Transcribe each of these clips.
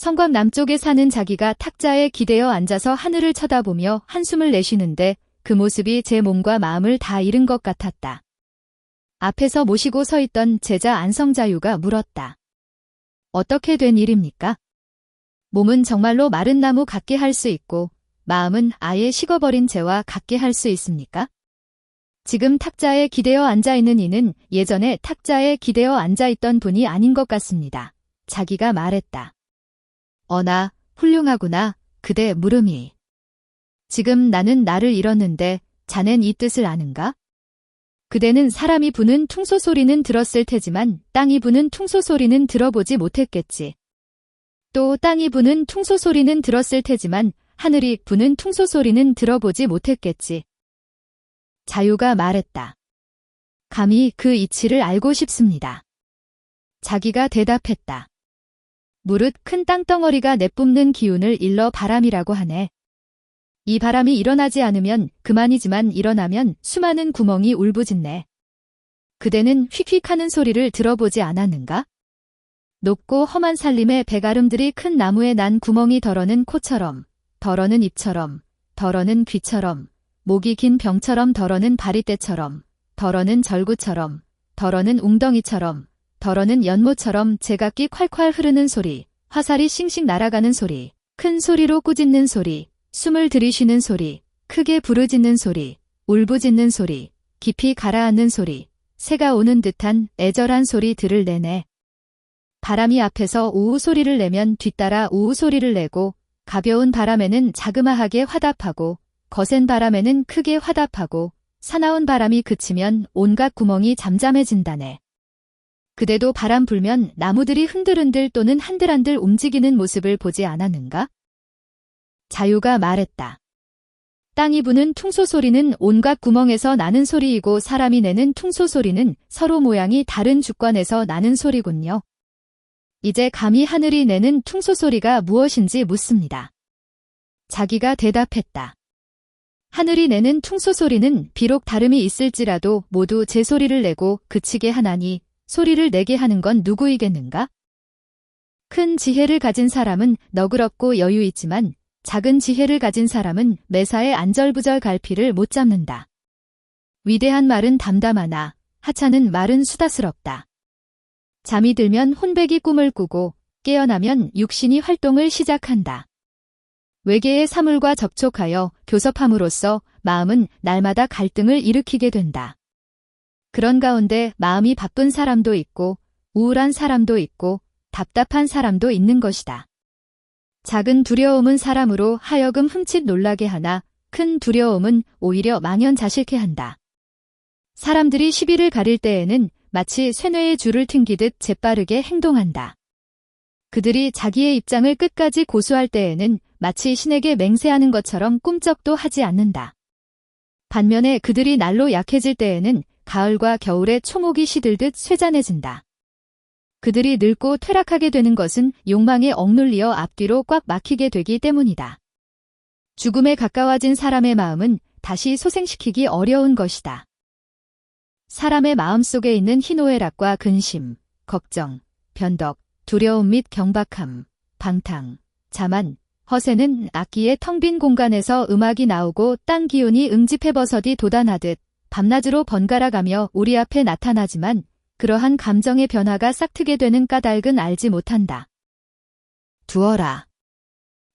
성곽 남쪽에 사는 자기가 탁자에 기대어 앉아서 하늘을 쳐다보며 한숨을 내쉬는데 그 모습이 제 몸과 마음을 다 잃은 것 같았다. 앞에서 모시고 서 있던 제자 안성자유가 물었다. 어떻게 된 일입니까? 몸은 정말로 마른 나무 같게 할 수 있고 마음은 아예 식어버린 재와 같게 할 수 있습니까? 지금 탁자에 기대어 앉아있는 이는 예전에 탁자에 기대어 앉아있던 분이 아닌 것 같습니다. 자기가 말했다. 어나, 훌륭하구나, 그대 물음이. 지금 나는 나를 잃었는데 자넨 이 뜻을 아는가? 그대는 사람이 부는 퉁소 소리는 들었을 테지만 땅이 부는 퉁소 소리는 들어보지 못했겠지. 또 땅이 부는 퉁소 소리는 들었을 테지만 하늘이 부는 퉁소 소리는 들어보지 못했겠지. 자유가 말했다. 감히 그 이치를 알고 싶습니다. 자기가 대답했다. 무릇 큰 땅덩어리가 내뿜는 기운을 일러 바람이라고 하네. 이 바람이 일어나지 않으면 그만이지만 일어나면 수많은 구멍이 울부짖네. 그대는 휙휙하는 소리를 들어보지 않았는가? 높고 험한 산림의 백아름들이 큰 나무에 난 구멍이 덜어는 코처럼, 덜어는 입처럼, 덜어는 귀처럼, 목이 긴 병처럼 덜어는 바리떼처럼, 덜어는 절구처럼, 덜어는 웅덩이처럼, 덜어는 연못처럼 제각기 콸콸 흐르는 소리, 화살이 싱싱 날아가는 소리, 큰 소리로 꾸짖는 소리, 숨을 들이쉬는 소리, 크게 부르짖는 소리, 울부짖는 소리, 깊이 가라앉는 소리, 새가 오는 듯한 애절한 소리들을 내네. 바람이 앞에서 우우 소리를 내면 뒤따라 우우 소리를 내고 가벼운 바람에는 자그마하게 화답하고 거센 바람에는 크게 화답하고 사나운 바람이 그치면 온갖 구멍이 잠잠해진다네. 그대도 바람 불면 나무들이 흔들흔들 또는 한들한들 움직이는 모습을 보지 않았는가? 자유가 말했다. 땅이 부는 퉁소 소리는 온갖 구멍에서 나는 소리이고 사람이 내는 퉁소 소리는 서로 모양이 다른 주권에서 나는 소리군요. 이제 감히 하늘이 내는 퉁소 소리가 무엇인지 묻습니다. 자기가 대답했다. 하늘이 내는 퉁소 소리는 비록 다름이 있을지라도 모두 제 소리를 내고 그치게 하나니 소리를 내게 하는 건 누구이겠는가? 큰 지혜를 가진 사람은 너그럽고 여유 있지만 작은 지혜를 가진 사람은 매사에 안절부절 갈피를 못 잡는다. 위대한 말은 담담하나 하찮은 말은 수다스럽다. 잠이 들면 혼백이 꿈을 꾸고 깨어나면 육신이 활동을 시작한다. 외계의 사물과 접촉하여 교섭함으로써 마음은 날마다 갈등을 일으키게 된다. 그런 가운데 마음이 바쁜 사람도 있고 우울한 사람도 있고 답답한 사람도 있는 것이다. 작은 두려움은 사람으로 하여금 흠칫 놀라게 하나 큰 두려움은 오히려 망연자실케 한다. 사람들이 시비를 가릴 때에는 마치 쇠뇌의 줄을 튕기듯 재빠르게 행동한다. 그들이 자기의 입장을 끝까지 고수할 때에는 마치 신에게 맹세하는 것처럼 꿈쩍도 하지 않는다. 반면에 그들이 날로 약해질 때에는 가을과 겨울에 초목이 시들듯 쇠잔해진다. 그들이 늙고 퇴락하게 되는 것은 욕망에 억눌리어 앞뒤로 꽉 막히게 되기 때문이다. 죽음에 가까워진 사람의 마음은 다시 소생시키기 어려운 것이다. 사람의 마음속에 있는 희노애락과 근심, 걱정, 변덕, 두려움 및 경박함, 방탕, 자만, 허세는 악기의 텅 빈 공간에서 음악이 나오고 땅 기운이 응집해 버섯이 돋아나듯 밤낮으로 번갈아가며 우리 앞에 나타나지만 그러한 감정의 변화가 싹트게 되는 까닭은 알지 못한다. 두어라.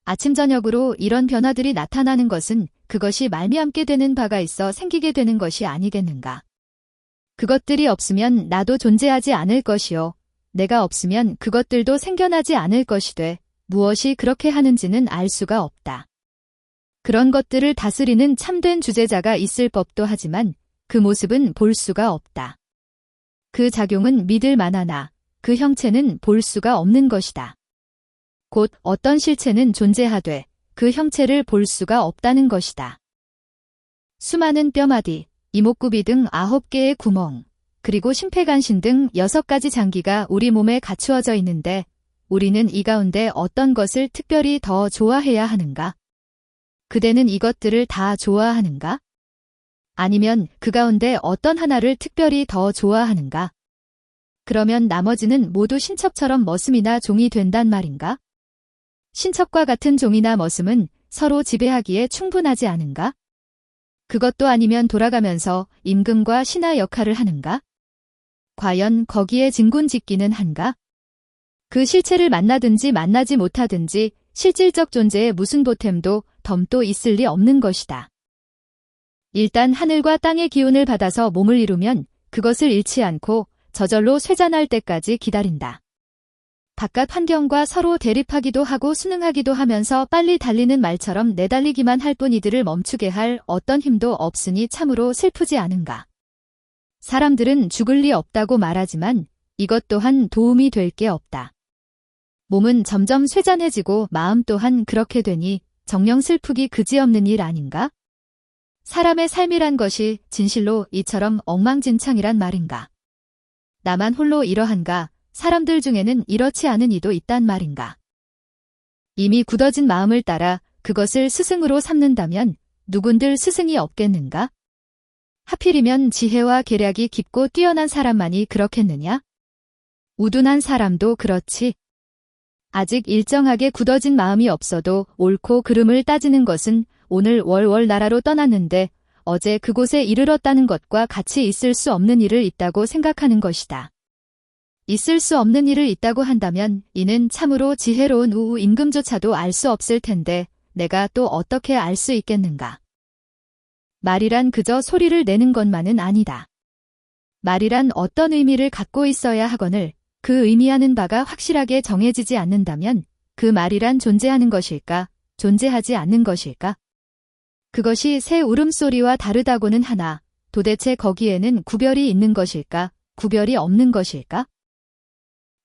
아침 저녁으로 이런 변화들이 나타나는 것은 그것이 말미암게 되는 바가 있어 생기게 되는 것이 아니겠는가. 그것들이 없으면 나도 존재하지 않을 것이요. 내가 없으면 그것들도 생겨나지 않을 것이되 무엇이 그렇게 하는지는 알 수가 없다. 그런 것들을 다스리는 참된 주재자가 있을 법도 하지만 그 모습은 볼 수가 없다. 그 작용은 믿을 만하나 그 형체는 볼 수가 없는 것이다. 곧 어떤 실체는 존재하되 그 형체를 볼 수가 없다는 것이다. 수많은 뼈마디, 이목구비 등 9개의 구멍, 그리고 심폐간신 등 6가지 장기가 우리 몸에 갖추어져 있는데 우리는 이 가운데 어떤 것을 특별히 더 좋아해야 하는가? 그대는 이것들을 다 좋아하는가? 아니면 그 가운데 어떤 하나를 특별히 더 좋아하는가? 그러면 나머지는 모두 신첩처럼 머슴이나 종이 된단 말인가? 신척과 같은 종이나 머슴은 서로 지배하기에 충분하지 않은가? 그것도 아니면 돌아가면서 임금과 신하 역할을 하는가? 과연 거기에 진군짓기는 한가? 그 실체를 만나든지 만나지 못하든지 실질적 존재에 무슨 보탬도 덤도 있을 리 없는 것이다. 일단 하늘과 땅의 기운을 받아서 몸을 이루면 그것을 잃지 않고 저절로 쇠잔할 때까지 기다린다. 바깥 환경과 서로 대립하기도 하고 순응하기도 하면서 빨리 달리는 말처럼 내달리기만 할 뿐 이들을 멈추게 할 어떤 힘도 없으니 참으로 슬프지 않은가. 사람들은 죽을 리 없다고 말하지만 이것 또한 도움이 될 게 없다. 몸은 점점 쇠잔해지고 마음 또한 그렇게 되니 정녕 슬프기 그지없는 일 아닌가? 사람의 삶이란 것이 진실로 이처럼 엉망진창이란 말인가? 나만 홀로 이러한가? 사람들 중에는 이렇지 않은 이도 있단 말인가? 이미 굳어진 마음을 따라 그것을 스승으로 삼는다면 누군들 스승이 없겠는가? 하필이면 지혜와 계략이 깊고 뛰어난 사람만이 그렇겠느냐? 우둔한 사람도 그렇지. 아직 일정하게 굳어진 마음이 없어도 옳고 그름을 따지는 것은 오늘 월월 나라로 떠났는데 어제 그곳에 이르렀다는 것과 같이 있을 수 없는 일을 있다고 생각하는 것이다. 있을 수 없는 일을 있다고 한다면 이는 참으로 지혜로운 우우 임금조차도 알 수 없을 텐데 내가 또 어떻게 알 수 있겠는가. 말이란 그저 소리를 내는 것만은 아니다. 말이란 어떤 의미를 갖고 있어야 하거늘 그 의미하는 바가 확실하게 정해지지 않는다면 그 말이란 존재하는 것일까, 존재하지 않는 것일까? 그것이 새 울음소리와 다르다고는 하나 도대체 거기에는 구별이 있는 것일까, 구별이 없는 것일까?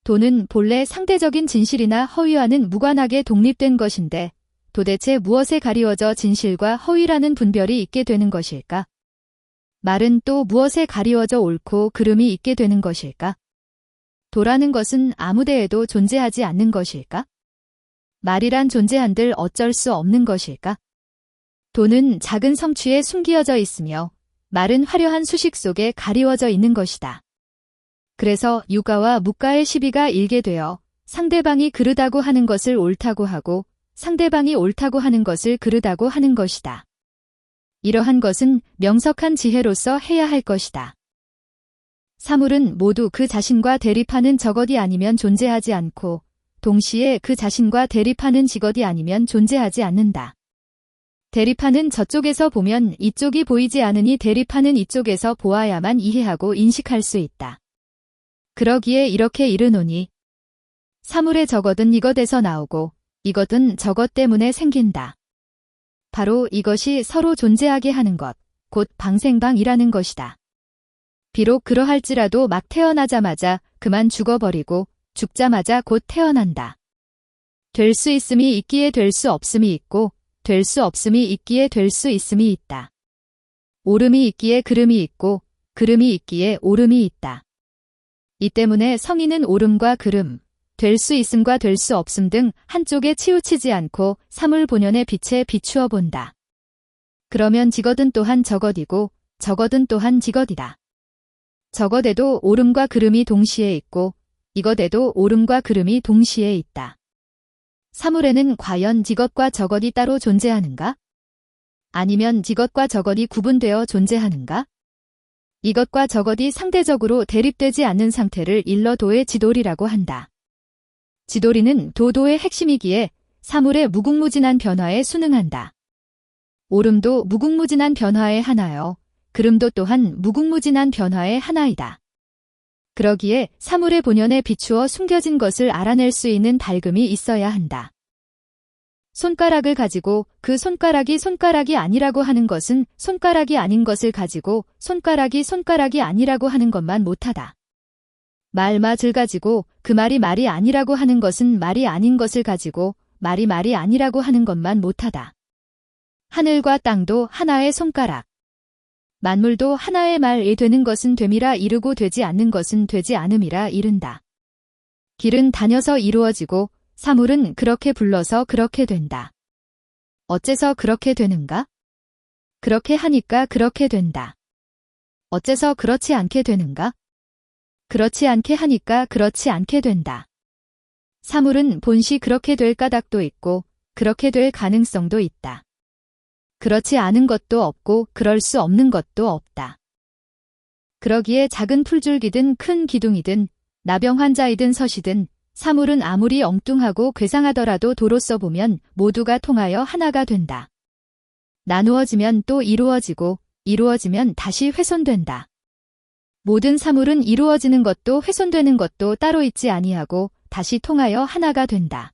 도는 본래 상대적인 진실이나 허위와는 무관하게 독립된 것인데 도대체 무엇에 가리워져 진실과 허위라는 분별이 있게 되는 것일까? 말은 또 무엇에 가리워져 옳고 그름이 있게 되는 것일까? 도라는 것은 아무데에도 존재하지 않는 것일까? 말이란 존재한들 어쩔 수 없는 것일까? 도는 작은 성취에 숨기어져 있으며 말은 화려한 수식 속에 가리워져 있는 것이다. 그래서 유가와 묵가의 시비가 일게 되어 상대방이 그르다고 하는 것을 옳다고 하고 상대방이 옳다고 하는 것을 그르다고 하는 것이다. 이러한 것은 명석한 지혜로서 해야 할 것이다. 사물은 모두 그 자신과 대립하는 저것이 아니면 존재하지 않고 동시에 그 자신과 대립하는 지것이 아니면 존재하지 않는다. 대립하는 저쪽에서 보면 이쪽이 보이지 않으니 대립하는 이쪽에서 보아야만 이해하고 인식할 수 있다. 그러기에 이렇게 이르노니 사물의 저것은 이것에서 나오고 이것은 저것 때문에 생긴다. 바로 이것이 서로 존재하게 하는 것, 곧 방생방이라는 것이다. 비록 그러할지라도 막 태어나자마자 그만 죽어버리고 죽자마자 곧 태어난다. 될 수 있음이 있기에 될 수 없음이 있고 될 수 없음이 있기에 될 수 있음이 있다. 옳음이 있기에 그름이 있고 그름이 있기에 옳음이 있다. 이 때문에 성인은 옳음과 그름, 될 수 있음과 될 수 없음 등 한쪽에 치우치지 않고 사물 본연의 빛에 비추어 본다. 그러면 지것은 또한 저것이고 저것은 또한 지것이다. 저것에도 옳음과 그름이 동시에 있고 이것에도 옳음과 그름이 동시에 있다. 사물에는 과연 지것과 저것이 따로 존재하는가? 아니면 지것과 저것이 구분되어 존재하는가? 이것과 저것이 상대적으로 대립되지 않는 상태를 일러 도의 지도리라고 한다. 지도리는 도도의 핵심이기에 사물의 무궁무진한 변화에 순응한다. 옳음도 무궁무진한 변화의 하나요. 그름도 또한 무궁무진한 변화의 하나이다. 그러기에 사물의 본연에 비추어 숨겨진 것을 알아낼 수 있는 달금이 있어야 한다. 손가락을 가지고 그 손가락이 손가락이 아니라고 하는 것은 손가락이 아닌 것을 가지고 손가락이 손가락이 아니라고 하는 것만 못하다. 말맛을 가지고 그 말이 말이 아니라고 하는 것은 말이 아닌 것을 가지고 말이 말이 아니라고 하는 것만 못하다. 하늘과 땅도 하나의 손가락. 만물도 하나의 말이 되는 것은 됨이라 이르고 되지 않는 것은 되지 않음이라 이른다. 길은 다녀서 이루어지고 사물은 그렇게 불러서 그렇게 된다. 어째서 그렇게 되는가? 그렇게 하니까 그렇게 된다. 어째서 그렇지 않게 되는가? 그렇지 않게 하니까 그렇지 않게 된다. 사물은 본시 그렇게 될 까닭도 있고 그렇게 될 가능성도 있다. 그렇지 않은 것도 없고 그럴 수 없는 것도 없다. 그러기에 작은 풀줄기든 큰 기둥이든 나병 환자이든 서시든 사물은 아무리 엉뚱하고 괴상하더라도 도로서 보면 모두가 통하여 하나가 된다. 나누어지면 또 이루어지고 이루어지면 다시 훼손된다. 모든 사물은 이루어지는 것도 훼손되는 것도 따로 있지 아니하고 다시 통하여 하나가 된다.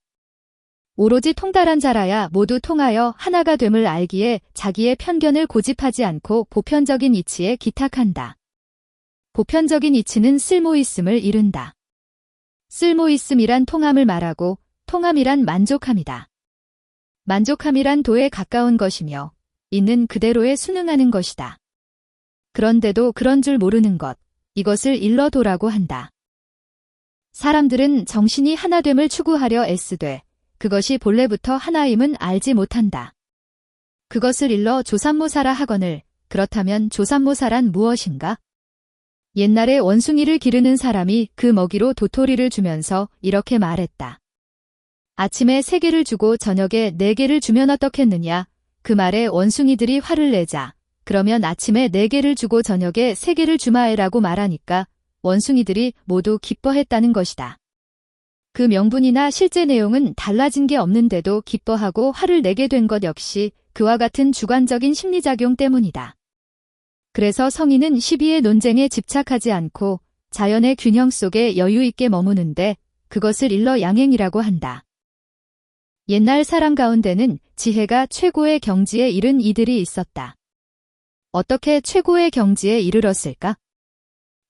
오로지 통달한 자라야 모두 통하여 하나가 됨을 알기에 자기의 편견을 고집하지 않고 보편적인 이치에 기탁한다. 보편적인 이치는 쓸모있음을 이룬다. 쓸모있음이란 통함을 말하고 통함이란 만족함이다. 만족함이란 도에 가까운 것이며 있는 그대로에 순응하는 것이다. 그런데도 그런 줄 모르는 것, 이것을 일러도라고 한다. 사람들은 정신이 하나됨을 추구하려 애쓰되 그것이 본래부터 하나임은 알지 못한다. 그것을 일러 조삼모사라 하거늘 그렇다면 조삼모사란 무엇인가? 옛날에 원숭이를 기르는 사람이 그 먹이로 도토리를 주면서 이렇게 말했다. 아침에 3개를 주고 저녁에 4개를 주면 어떻겠느냐? 그 말에 원숭이들이 화를 내자. 그러면 아침에 4개를 주고 저녁에 3개를 주마해라고 말하니까 원숭이들이 모두 기뻐했다는 것이다. 그 명분이나 실제 내용은 달라진 게 없는데도 기뻐하고 화를 내게 된 것 역시 그와 같은 주관적인 심리작용 때문이다. 그래서 성인은 시비의 논쟁에 집착하지 않고 자연의 균형 속에 여유 있게 머무는데 그것을 일러 양행이라고 한다. 옛날 사람 가운데는 지혜가 최고의 경지에 이른 이들이 있었다. 어떻게 최고의 경지에 이르렀을까?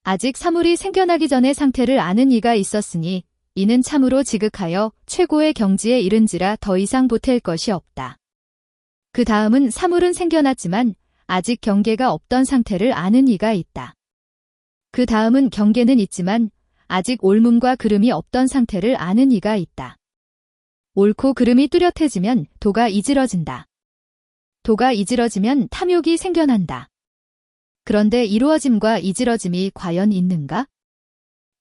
아직 사물이 생겨나기 전의 상태를 아는 이가 있었으니 이는 참으로 지극하여 최고의 경지에 이른지라 더 이상 보탤 것이 없다. 그 다음은 사물은 생겨났지만 아직 경계가 없던 상태를 아는 이가 있다. 그 다음은 경계는 있지만 아직 옳음과 그름이 없던 상태를 아는 이가 있다. 옳고 그름이 뚜렷해지면 도가 이지러진다. 도가 이지러지면 탐욕이 생겨난다. 그런데 이루어짐과 이지러짐이 과연 있는가?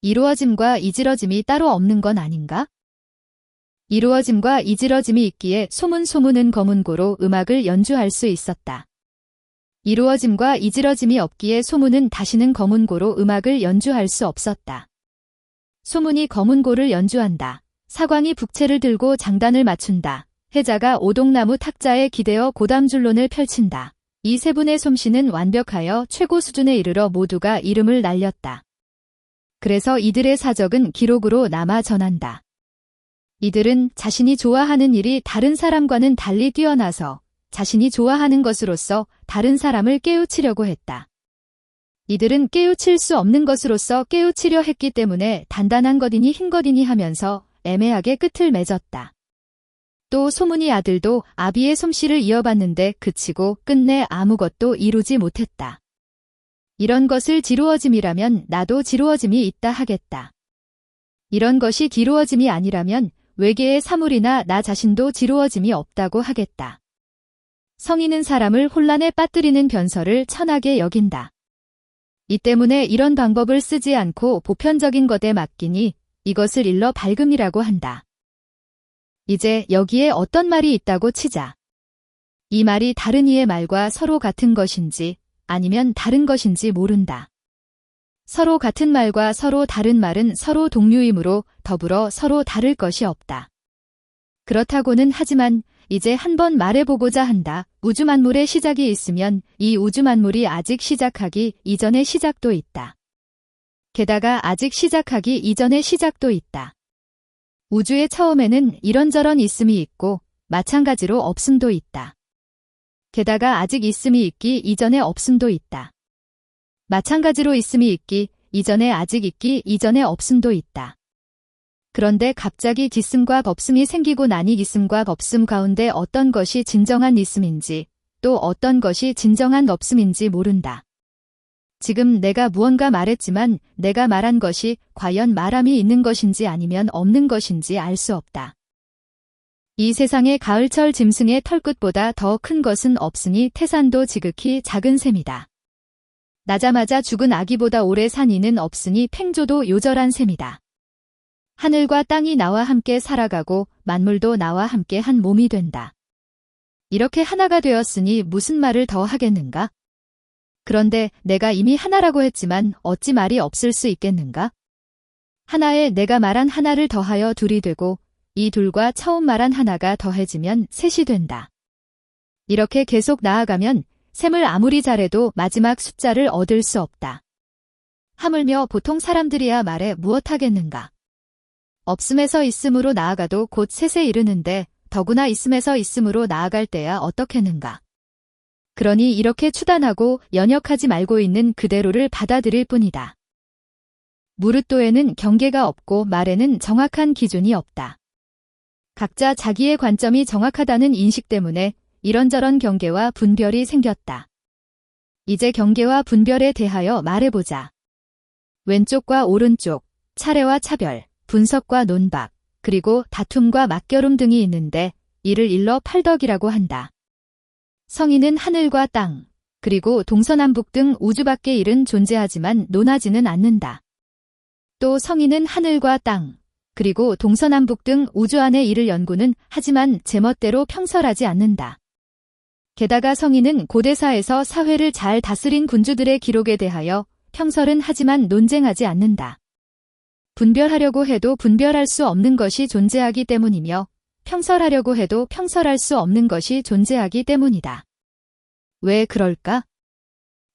이루어짐과 이지러짐이 따로 없는 건 아닌가? 이루어짐과 이지러짐이 있기에 소문은 거문고로 음악을 연주할 수 있었다. 이루어짐과 이지러짐이 없기에 소문은 다시는 거문고로 음악을 연주할 수 없었다. 소문이 거문고를 연주한다. 사광이 북채를 들고 장단을 맞춘다. 해자가 오동나무 탁자에 기대어 고담줄론을 펼친다. 이 세 분의 솜씨는 완벽하여 최고 수준에 이르러 모두가 이름을 날렸다. 그래서 이들의 사적은 기록으로 남아 전한다. 이들은 자신이 좋아하는 일이 다른 사람과는 달리 뛰어나서 자신이 좋아하는 것으로서 다른 사람을 깨우치려고 했다. 이들은 깨우칠 수 없는 것으로서 깨우치려 했기 때문에 단단한 것이니 흰 것이니 하면서 애매하게 끝을 맺었다. 또 소문이 아들도 아비의 솜씨를 이어받는데 그치고 끝내 아무것도 이루지 못했다. 이런 것을 지루어짐이라면 나도 지루어짐이 있다 하겠다. 이런 것이 기루어짐이 아니라면 외계의 사물이나 나 자신도 지루어짐이 없다고 하겠다. 성인은 사람을 혼란에 빠뜨리는 변설을 천하게 여긴다. 이 때문에 이런 방법을 쓰지 않고 보편적인 것에 맡기니 이것을 일러 밝음이라고 한다. 이제 여기에 어떤 말이 있다고 치자. 이 말이 다른 이의 말과 서로 같은 것인지 아니면 다른 것인지 모른다. 서로 같은 말과 서로 다른 말은 서로 동류이므로 더불어 서로 다를 것이 없다. 그렇다고는 하지만 이제 한번 말해보고자 한다. 우주만물의 시작이 있으면 이 우주만물이 아직 시작하기 이전의 시작도 있다. 게다가 아직 시작하기 이전의 시작도 있다. 우주의 처음에는 이런저런 있음이 있고 마찬가지로 없음도 있다. 게다가 아직 있음이 있기 이전에 없음도 있다. 마찬가지로 있음이 있기 이전에 아직 있기 이전에 없음도 있다. 그런데 갑자기 있음과 없음이 생기고 나니 있음과 없음 가운데 어떤 것이 진정한 있음인지 또 어떤 것이 진정한 없음인지 모른다. 지금 내가 무언가 말했지만 내가 말한 것이 과연 말함이 있는 것인지 아니면 없는 것인지 알 수 없다. 이 세상의 가을철 짐승의 털끝보다 더 큰 것은 없으니 태산도 지극히 작은 셈이다. 나자마자 죽은 아기보다 오래 산 이는 없으니 팽조도 요절한 셈이다. 하늘과 땅이 나와 함께 살아가고 만물도 나와 함께 한 몸이 된다. 이렇게 하나가 되었으니 무슨 말을 더 하겠는가? 그런데 내가 이미 하나라고 했지만 어찌 말이 없을 수 있겠는가? 하나에 내가 말한 하나를 더하여 둘이 되고 이 둘과 처음 말한 하나가 더해지면 셋이 된다. 이렇게 계속 나아가면 셈을 아무리 잘해도 마지막 숫자를 얻을 수 없다. 하물며 보통 사람들이야 말에 무엇하겠는가? 없음에서 있음으로 나아가도 곧 셋에 이르는데 더구나 있음에서 있음으로 나아갈 때야 어떻겠는가? 그러니 이렇게 추단하고 연역하지 말고 있는 그대로를 받아들일 뿐이다. 무릇도에는 경계가 없고 말에는 정확한 기준이 없다. 각자 자기의 관점이 정확하다는 인식 때문에 이런저런 경계와 분별이 생겼다. 이제 경계와 분별에 대하여 말해보자. 왼쪽과 오른쪽, 차례와 차별, 분석과 논박, 그리고 다툼과 맞겨룸 등이 있는데 이를 일러 팔덕이라고 한다. 성인은 하늘과 땅, 그리고 동서남북 등 우주 밖의 일은 존재하지만 논하지는 않는다. 또 성인은 하늘과 땅, 그리고 동서남북 등 우주 안의 일을 연구는 하지만 제멋대로 평설하지 않는다. 게다가 성인은 고대사에서 사회를 잘 다스린 군주들의 기록에 대하여 평설은 하지만 논쟁하지 않는다. 분별하려고 해도 분별할 수 없는 것이 존재하기 때문이며 평설하려고 해도 평설할 수 없는 것이 존재하기 때문이다. 왜 그럴까?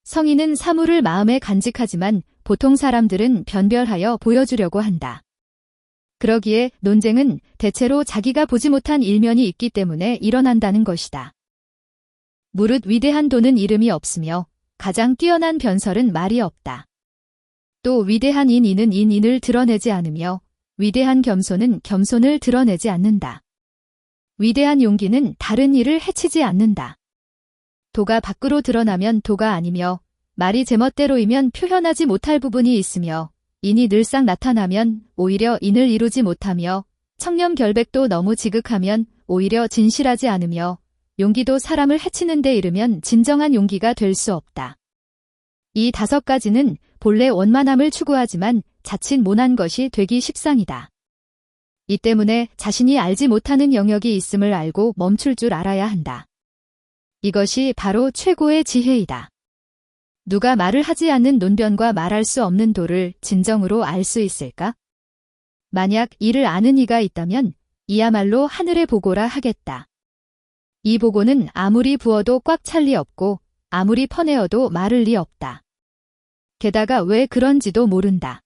성인은 사물을 마음에 간직하지만 보통 사람들은 변별하여 보여주려고 한다. 그러기에 논쟁은 대체로 자기가 보지 못한 일면이 있기 때문에 일어난다는 것이다. 무릇 위대한 도는 이름이 없으며 가장 뛰어난 변설은 말이 없다. 또 위대한 인인은 인인을 드러내지 않으며 위대한 겸손은 겸손을 드러내지 않는다. 위대한 용기는 다른 이를 해치지 않는다. 도가 밖으로 드러나면 도가 아니며 말이 제멋대로이면 표현하지 못할 부분이 있으며 인이 늘상 나타나면 오히려 인을 이루지 못하며 청렴결백도 너무 지극하면 오히려 진실하지 않으며 용기도 사람을 해치는 데 이르면 진정한 용기가 될 수 없다. 이 5가지는 본래 원만함을 추구하지만 자칫 모난 것이 되기 십상이다. 이 때문에 자신이 알지 못하는 영역이 있음을 알고 멈출 줄 알아야 한다. 이것이 바로 최고의 지혜이다. 누가 말을 하지 않는 논변과 말할 수 없는 도를 진정으로 알 수 있을까? 만약 이를 아는 이가 있다면 이야말로 하늘의 보고라 하겠다. 이 보고는 아무리 부어도 꽉 찰 리 없고 아무리 퍼내어도 마를 리 없다. 게다가 왜 그런지도 모른다.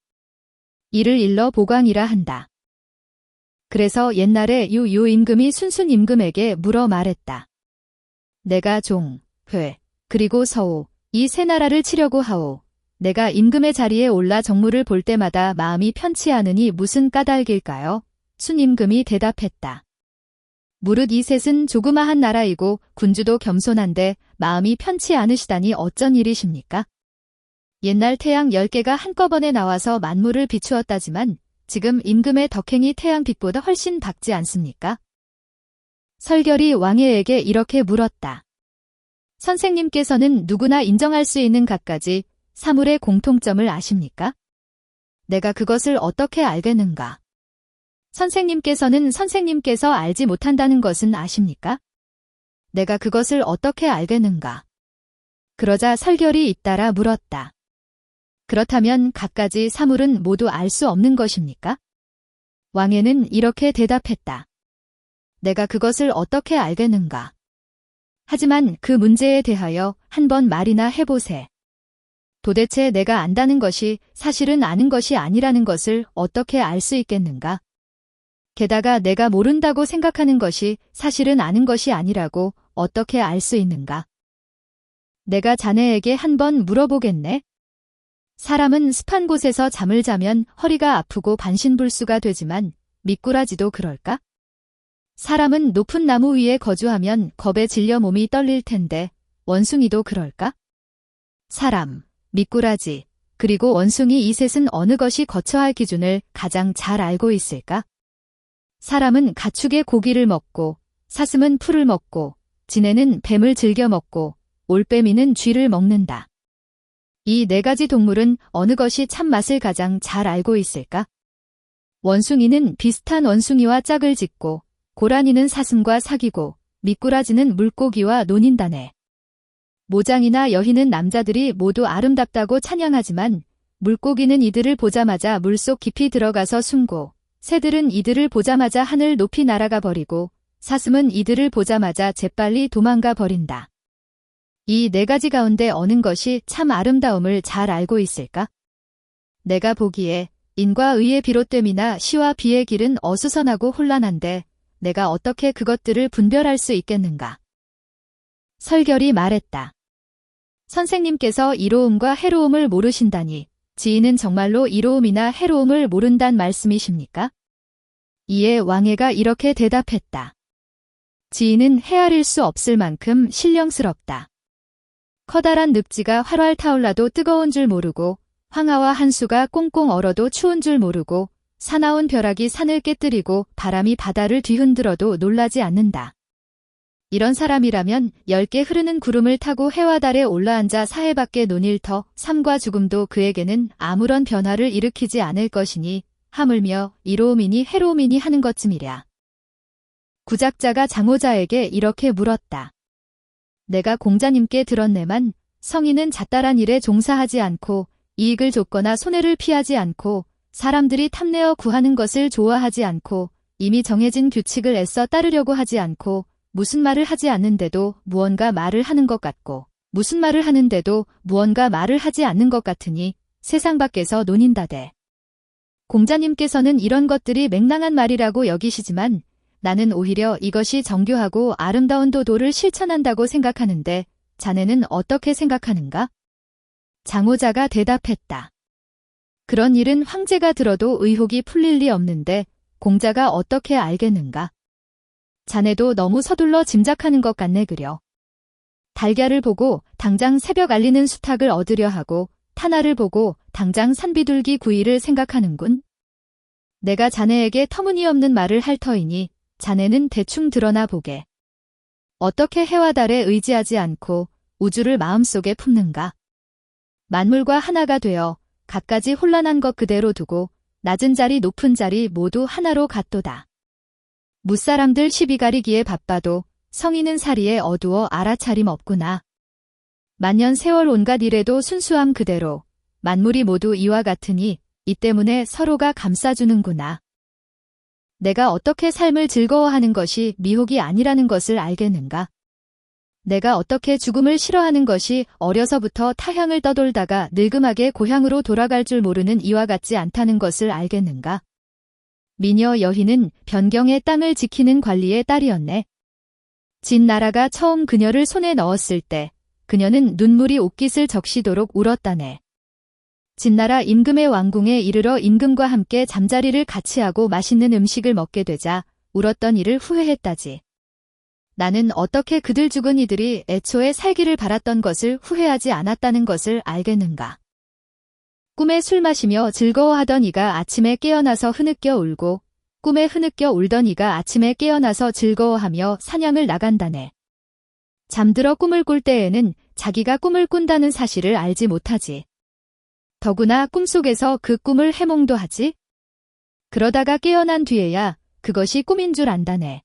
이를 일러 보광이라 한다. 그래서 옛날에 유 임금이 순순 임금에게 물어 말했다. 내가 종, 회, 그리고 서우 이 세 나라를 치려고 하오. 내가 임금의 자리에 올라 정무를 볼 때마다 마음이 편치 않으니 무슨 까닭일까요? 순 임금이 대답했다. 무릇 이 셋은 조그마한 나라이고 군주도 겸손한데 마음이 편치 않으시다니 어쩐 일이십니까? 옛날 태양 10개가 한꺼번에 나와서 만물을 비추었다지만 지금 임금의 덕행이 태양 빛보다 훨씬 밝지 않습니까? 설결이 왕예에게 이렇게 물었다. 선생님께서는 누구나 인정할 수 있는 갖가지 사물의 공통점을 아십니까? 내가 그것을 어떻게 알겠는가? 선생님께서는 선생님께서 알지 못한다는 것은 아십니까? 내가 그것을 어떻게 알겠는가? 그러자 설결이 잇따라 물었다. 그렇다면 갖가지 사물은 모두 알 수 없는 것입니까? 왕예는 이렇게 대답했다. 내가 그것을 어떻게 알겠는가? 하지만 그 문제에 대하여 한번 말이나 해보세. 도대체 내가 안다는 것이 사실은 아는 것이 아니라는 것을 어떻게 알 수 있겠는가? 게다가 내가 모른다고 생각하는 것이 사실은 아는 것이 아니라고 어떻게 알 수 있는가? 내가 자네에게 한번 물어보겠네. 사람은 습한 곳에서 잠을 자면 허리가 아프고 반신불수가 되지만 미꾸라지도 그럴까? 사람은 높은 나무 위에 거주하면 겁에 질려 몸이 떨릴 텐데 원숭이도 그럴까? 사람, 미꾸라지, 그리고 원숭이 이 셋은 어느 것이 거처할 기준을 가장 잘 알고 있을까? 사람은 가축의 고기를 먹고 사슴은 풀을 먹고 지네는 뱀을 즐겨 먹고 올빼미는 쥐를 먹는다. 이 4가지 동물은 어느 것이 참맛을 가장 잘 알고 있을까? 원숭이는 비슷한 원숭이와 짝을 짓고, 고라니는 사슴과 사귀고, 미꾸라지는 물고기와 논인다네. 모장이나 여희는 남자들이 모두 아름답다고 찬양하지만 물고기는 이들을 보자마자 물속 깊이 들어가서 숨고, 새들은 이들을 보자마자 하늘 높이 날아가 버리고, 사슴은 이들을 보자마자 재빨리 도망가 버린다. 이 네 가지 가운데 어느 것이 참 아름다움을 잘 알고 있을까? 내가 보기에 인과 의의 비롯됨이나 시와 비의 길은 어수선하고 혼란한데 내가 어떻게 그것들을 분별할 수 있겠는가? 설결이 말했다. 선생님께서 이로움과 해로움을 모르신다니 지인은 정말로 이로움이나 해로움을 모른단 말씀이십니까? 이에 왕해가 이렇게 대답했다. 지인은 헤아릴 수 없을 만큼 신령스럽다. 커다란 늪지가 활활 타올라도 뜨거운 줄 모르고 황하와 한수가 꽁꽁 얼어도 추운 줄 모르고 사나운 벼락이 산을 깨뜨리고 바람이 바다를 뒤흔들어도 놀라지 않는다. 이런 사람이라면 10개 흐르는 구름을 타고 해와 달에 올라앉아 사해밖에 논일터 삶과 죽음도 그에게는 아무런 변화를 일으키지 않을 것이니 하물며 이로움이니 해로움이니 하는 것쯤이랴. 구작자가 장호자에게 이렇게 물었다. 내가 공자님께 들었네만 성인은 잣다란 일에 종사하지 않고 이익을 줬거나 손해를 피하지 않고 사람들이 탐내어 구하는 것을 좋아하지 않고 이미 정해진 규칙을 애써 따르려고 하지 않고 무슨 말을 하지 않는데도 무언가 말을 하는 것 같고 무슨 말을 하는데도 무언가 말을 하지 않는 것 같으니 세상 밖에서 논인다대. 공자님께서는 이런 것들이 맹랑한 말이라고 여기시지만 나는 오히려 이것이 정교하고 아름다운 도도를 실천한다고 생각하는데 자네는 어떻게 생각하는가? 장호자가 대답했다. 그런 일은 황제가 들어도 의혹이 풀릴 리 없는데 공자가 어떻게 알겠는가? 자네도 너무 서둘러 짐작하는 것 같네 그려. 달걀을 보고 당장 새벽 알리는 수탉을 얻으려 하고 타나를 보고 당장 산비둘기 구이를 생각하는군. 내가 자네에게 터무니없는 말을 할 터이니 자네는 대충 드러나 보게. 어떻게 해와 달에 의지하지 않고 우주를 마음속에 품는가? 만물과 하나가 되어 갖가지 혼란한 것 그대로 두고 낮은 자리 높은 자리 모두 하나로 같도다. 무사람들 시비 가리기에 바빠도 성인은 사리에 어두워 알아차림 없구나. 만년 세월 온갖 일에도 순수함 그대로 만물이 모두 이와 같으니 이 때문에 서로가 감싸주는구나. 내가 어떻게 삶을 즐거워하는 것이 미혹이 아니라는 것을 알겠는가? 내가 어떻게 죽음을 싫어하는 것이 어려서부터 타향을 떠돌다가 늙음하게 고향으로 돌아갈 줄 모르는 이와 같지 않다는 것을 알겠는가? 미녀 여희는 변경의 땅을 지키는 관리의 딸이었네. 진나라가 처음 그녀를 손에 넣었을 때 그녀는 눈물이 옷깃을 적시도록 울었다네. 진나라 임금의 왕궁에 이르러 임금과 함께 잠자리를 같이 하고 맛있는 음식을 먹게 되자 울었던 일을 후회했다지. 나는 어떻게 그들 죽은 이들이 애초에 살기를 바랐던 것을 후회하지 않았다는 것을 알겠는가. 꿈에 술 마시며 즐거워하던 이가 아침에 깨어나서 흐느껴 울고 꿈에 흐느껴 울던 이가 아침에 깨어나서 즐거워하며 사냥을 나간다네. 잠들어 꿈을 꿀 때에는 자기가 꿈을 꾼다는 사실을 알지 못하지. 더구나 꿈속에서 그 꿈을 해몽도 하지? 그러다가 깨어난 뒤에야 그것이 꿈인 줄 안다네.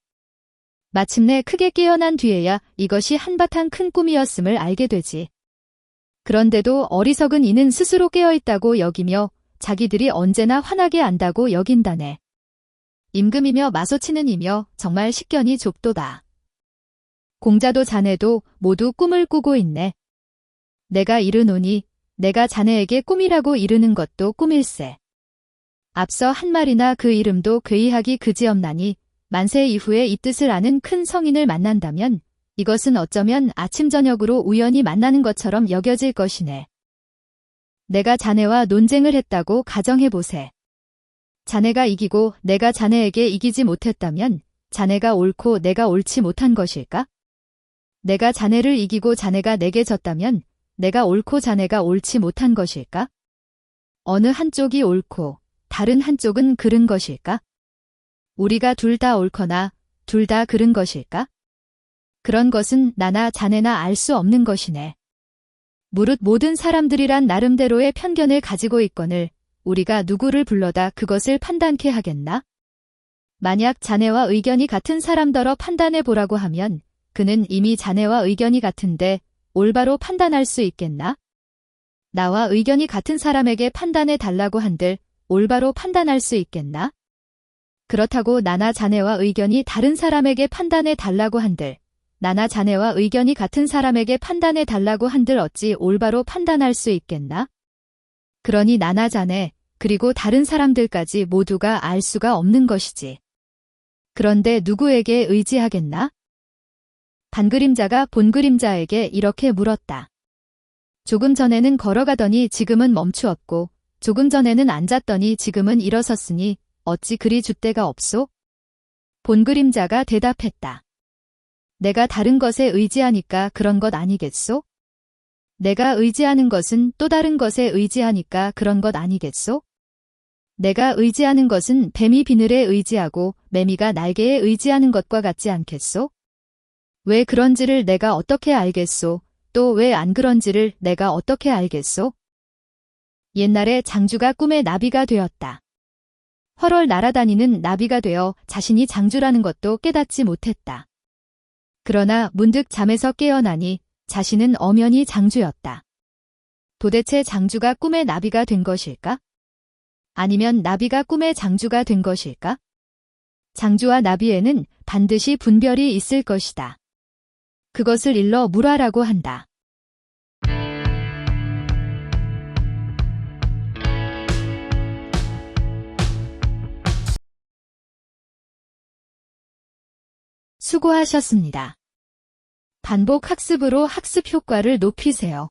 마침내 크게 깨어난 뒤에야 이것이 한바탕 큰 꿈이었음을 알게 되지. 그런데도 어리석은 이는 스스로 깨어있다고 여기며 자기들이 언제나 환하게 안다고 여긴다네. 임금이며 마소치는 이며 정말 식견이 좁도다. 공자도 자네도 모두 꿈을 꾸고 있네. 내가 이르노니 내가 자네에게 꿈이라고 이르는 것도 꿈일세. 앞서 한 말이나 그 이름도 괴이하기 그지없나니 만세 이후에 이 뜻을 아는 큰 성인을 만난다면 이것은 어쩌면 아침 저녁으로 우연히 만나는 것처럼 여겨질 것이네. 내가 자네와 논쟁을 했다고 가정해보세. 자네가 이기고 내가 자네에게 이기지 못했다면 자네가 옳고 내가 옳지 못한 것일까? 내가 자네를 이기고 자네가 내게 졌다면 내가 옳고 자네가 옳지 못한 것일까? 어느 한쪽이 옳고 다른 한쪽은 그른 것일까? 우리가 둘 다 옳거나 둘 다 그른 것일까? 그런 것은 나나 자네나 알 수 없는 것이네. 무릇 모든 사람들이란 나름대로의 편견을 가지고 있거늘 우리가 누구를 불러다 그것을 판단케 하겠나? 만약 자네와 의견이 같은 사람더러 판단해 보라고 하면 그는 이미 자네와 의견이 같은데 올바로 판단할 수 있겠나? 나와 의견이 같은 사람에게 판단해 달라고 한들 올바로 판단할 수 있겠나? 그렇다고 나나 자네와 의견이 다른 사람에게 판단해 달라고 한들 나나 자네와 의견이 같은 사람에게 판단해 달라고 한들 어찌 올바로 판단할 수 있겠나? 그러니 나나 자네 그리고 다른 사람들까지 모두가 알 수가 없는 것이지. 그런데 누구에게 의지하겠나? 반그림자가 본그림자에게 이렇게 물었다. 조금 전에는 걸어가더니 지금은 멈추었고 조금 전에는 앉았더니 지금은 일어섰으니 어찌 그리 줏대가 없소? 본그림자가 대답했다. 내가 다른 것에 의지하니까 그런 것 아니겠소? 내가 의지하는 것은 또 다른 것에 의지하니까 그런 것 아니겠소? 내가 의지하는 것은 뱀이 비늘에 의지하고 매미가 날개에 의지하는 것과 같지 않겠소? 왜 그런지를 내가 어떻게 알겠소? 또 왜 안 그런지를 내가 어떻게 알겠소? 옛날에 장주가 꿈에 나비가 되었다. 헐헐 날아다니는 나비가 되어 자신이 장주라는 것도 깨닫지 못했다. 그러나 문득 잠에서 깨어나니 자신은 엄연히 장주였다. 도대체 장주가 꿈의 나비가 된 것일까? 아니면 나비가 꿈의 장주가 된 것일까? 장주와 나비에는 반드시 분별이 있을 것이다. 그것을 일러 물어라고 한다. 수고하셨습니다. 반복 학습으로 학습 효과를 높이세요.